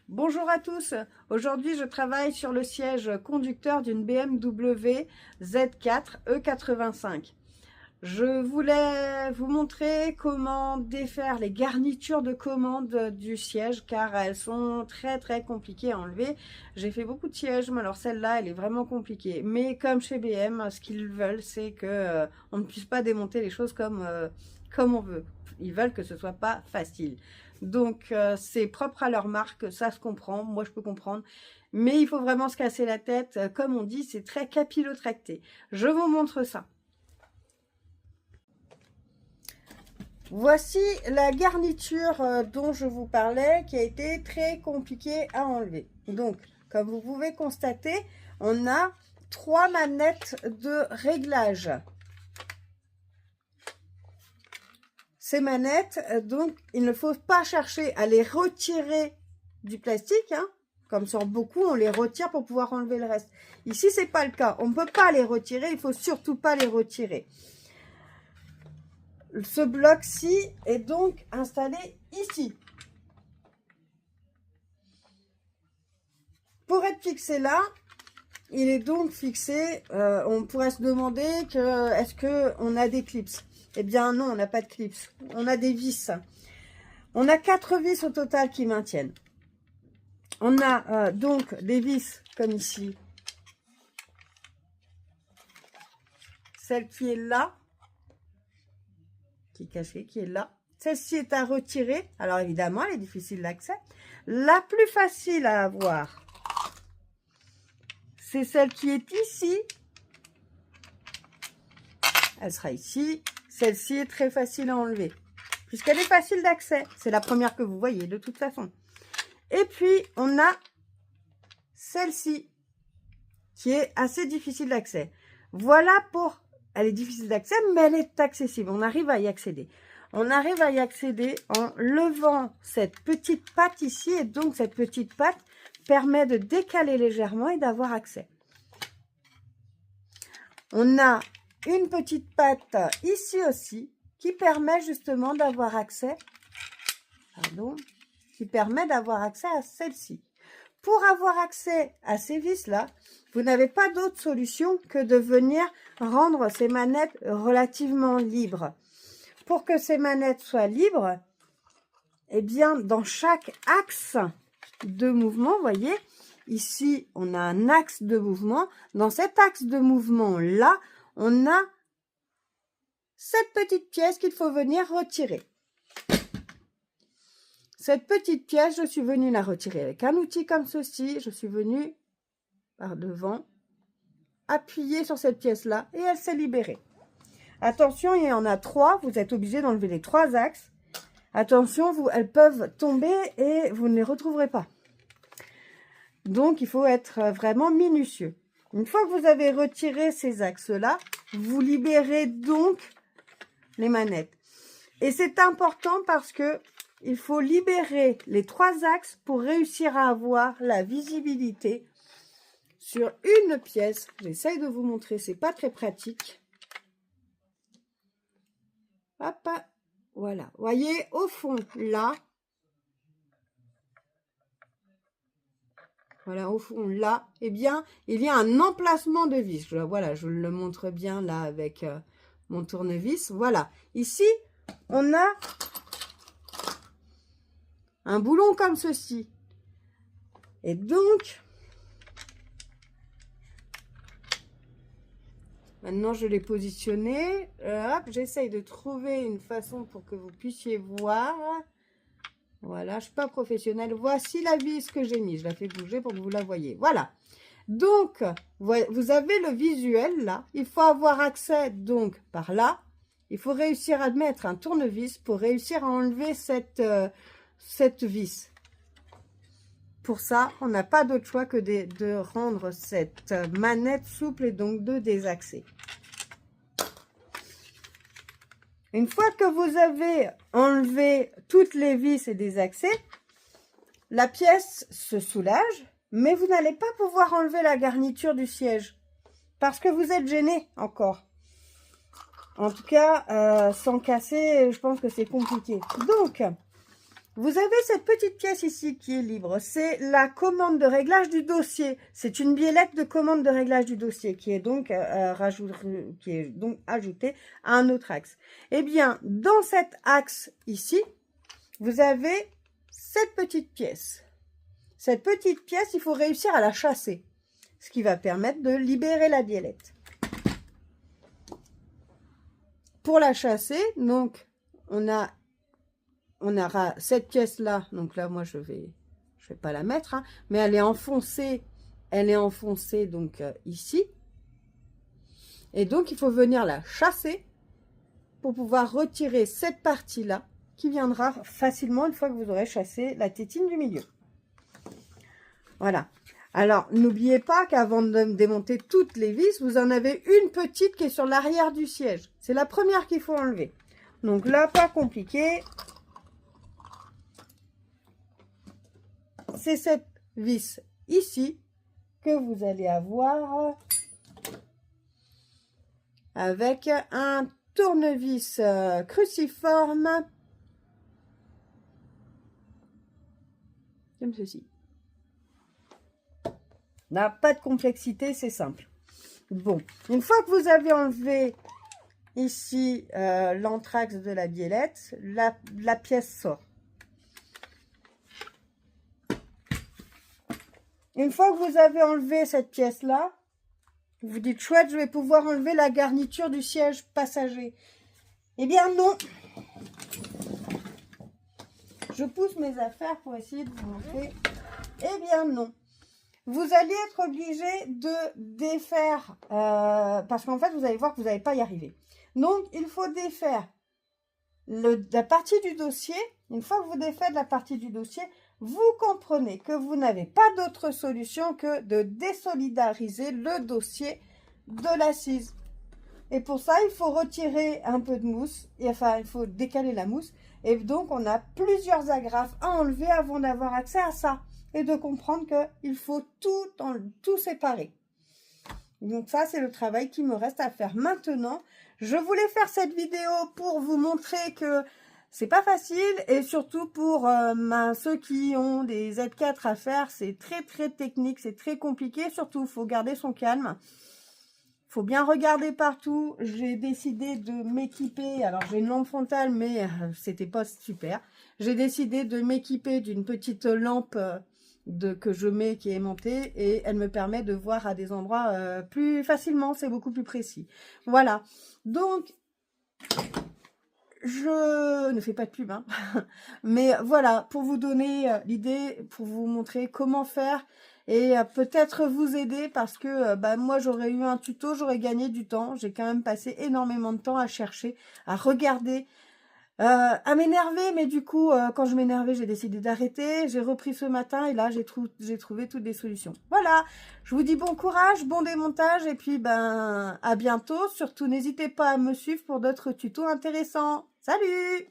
Bonjour à tous, aujourd'hui je travaille sur le siège conducteur d'une BMW Z4 E85. Je voulais vous montrer comment défaire les garnitures de commande du siège car elles sont très compliquées à enlever. J'ai fait beaucoup de sièges, mais alors celle-là elle est vraiment compliquée. Mais comme chez BM, ce qu'ils veulent c'est que on ne puisse pas démonter les choses comme on veut. Ils veulent que ce soit pas facile. Donc c'est propre à leur marque, ça se comprend, moi je peux comprendre. Mais il faut vraiment se casser la tête, comme on dit, c'est très capillotracté. Je vous montre ça. Voici la garniture dont je vous parlais, qui a été très compliquée à enlever. Donc, comme vous pouvez constater, on a 3 manettes de réglage. Ces manettes, donc, il ne faut pas chercher à les retirer du plastique, hein. Comme sur beaucoup, on les retire pour pouvoir enlever le reste. Ici, c'est pas le cas. On ne peut pas les retirer, il faut surtout pas les retirer. Ce bloc-ci est donc installé ici. Pour être fixé là, il est donc fixé, on pourrait se demander que est-ce qu'on a des clips? Eh bien non, on n'a pas de clips, on a des vis. On a 4 vis au total qui maintiennent. On a donc des vis comme ici. Celle qui est là, qui est cachée, qui est là. Celle-ci est à retirer. Alors évidemment, elle est difficile d'accès. La plus facile à avoir, c'est celle qui est ici. Elle sera ici. Celle-ci est très facile à enlever, puisqu'elle est facile d'accès. C'est la première que vous voyez de toute façon. Et puis, on a celle-ci, qui est assez difficile d'accès. Voilà pour... Elle est difficile d'accès, mais elle est accessible. On arrive à y accéder. On arrive à y accéder en levant cette petite patte ici. Et donc, cette petite patte permet de décaler légèrement et d'avoir accès. On a une petite patte ici aussi qui permet justement d'avoir accès. Pardon. Qui permet d'avoir accès à celle-ci. Pour avoir accès à ces vis-là, vous n'avez pas d'autre solution que de venir rendre ces manettes relativement libres. Pour que ces manettes soient libres, eh bien, dans chaque axe de mouvement, vous voyez, ici, on a un axe de mouvement. Dans cet axe de mouvement-là, on a cette petite pièce qu'il faut venir retirer. Cette petite pièce, je suis venue la retirer avec un outil comme ceci. Je suis venue par devant, appuyer sur cette pièce-là et elle s'est libérée. Attention, il y en a 3. Vous êtes obligé d'enlever les 3 axes. Attention, elles peuvent tomber et vous ne les retrouverez pas. Donc, il faut être vraiment minutieux. Une fois que vous avez retiré ces axes-là, vous libérez donc les manettes. Et c'est important parce que il faut libérer les 3 axes pour réussir à avoir la visibilité sur une pièce. J'essaye de vous montrer, c'est pas très pratique. Hop, voilà. Vous voyez, au fond, là. Voilà, au fond, là, eh bien, il y a un emplacement de vis. Voilà, je le montre bien là avec mon tournevis. Voilà. Ici, on a un boulon comme ceci. Et donc, maintenant je l'ai positionné. Hop, j'essaye de trouver une façon pour que vous puissiez voir. Voilà, je ne suis pas professionnelle. Voici la vis que j'ai mise. Je la fais bouger pour que vous la voyez. Voilà. Donc, vous avez le visuel là. Il faut avoir accès donc par là. Il faut réussir à mettre un tournevis pour réussir à enlever cette vis. Pour ça, on n'a pas d'autre choix que de rendre cette manette souple et donc de désaxer. Une fois que vous avez enlevé toutes les vis et désaxé, la pièce se soulage, mais vous n'allez pas pouvoir enlever la garniture du siège parce que vous êtes gêné encore. En tout cas, sans casser, je pense que c'est compliqué. Donc, Vous avez cette petite pièce ici qui est libre. C'est la commande de réglage du dossier. C'est une biellette de commande de réglage du dossier qui est donc, ajoutée à un autre axe. Eh bien, dans cet axe ici, vous avez cette petite pièce. Cette petite pièce, il faut réussir à la chasser, ce qui va permettre de libérer la biellette. Pour la chasser, donc, on aura cette pièce-là. Donc là, moi, je vais pas la mettre, hein, mais elle est enfoncée donc ici. Et donc, il faut venir la chasser pour pouvoir retirer cette partie-là qui viendra facilement une fois que vous aurez chassé la tétine du milieu. Voilà. Alors, n'oubliez pas qu'avant de démonter toutes les vis, vous en avez une petite qui est sur l'arrière du siège. C'est la première qu'il faut enlever. Donc là, pas compliqué. C'est cette vis ici que vous allez avoir avec un tournevis cruciforme comme ceci. N'a pas de complexité, c'est simple. Bon, une fois que vous avez enlevé ici l'anthrax de la biellette, la pièce sort. Une fois que vous avez enlevé cette pièce-là, vous vous dites, chouette, je vais pouvoir enlever la garniture du siège passager. Eh bien, non. Je pousse mes affaires pour essayer de vous montrer. Eh bien, non. Vous allez être obligé de défaire, parce qu'en fait, vous allez voir que vous n'allez pas y arriver. Donc, il faut défaire la partie du dossier. Une fois que vous défaites la partie du dossier, vous comprenez que vous n'avez pas d'autre solution que de désolidariser le dossier de l'assise. Et pour ça, il faut retirer un peu de mousse, et enfin, il faut décaler la mousse. Et donc, on a plusieurs agrafes à enlever avant d'avoir accès à ça. Et de comprendre qu'il faut tout séparer. Donc ça, c'est le travail qui me reste à faire maintenant. Je voulais faire cette vidéo pour vous montrer que c'est pas facile. Et surtout pour ceux qui ont des Z4 à faire, c'est très technique, c'est très compliqué. Surtout, il faut garder son calme. Il faut bien regarder partout. J'ai décidé de m'équiper. Alors, j'ai une lampe frontale, mais c'était pas super. J'ai décidé de m'équiper d'une petite lampe que je mets qui est aimantée et elle me permet de voir à des endroits plus facilement, c'est beaucoup plus précis. Voilà, donc je ne fais pas de pub, hein. Mais voilà, pour vous donner l'idée, pour vous montrer comment faire et peut-être vous aider parce que moi j'aurais eu un tuto, j'aurais gagné du temps, j'ai quand même passé énormément de temps à chercher, à regarder, à m'énerver, mais du coup, quand je m'énervais, j'ai décidé d'arrêter. J'ai repris ce matin et là, j'ai trouvé toutes des solutions. Voilà, je vous dis bon courage, bon démontage et puis à bientôt. Surtout, n'hésitez pas à me suivre pour d'autres tutos intéressants. Salut!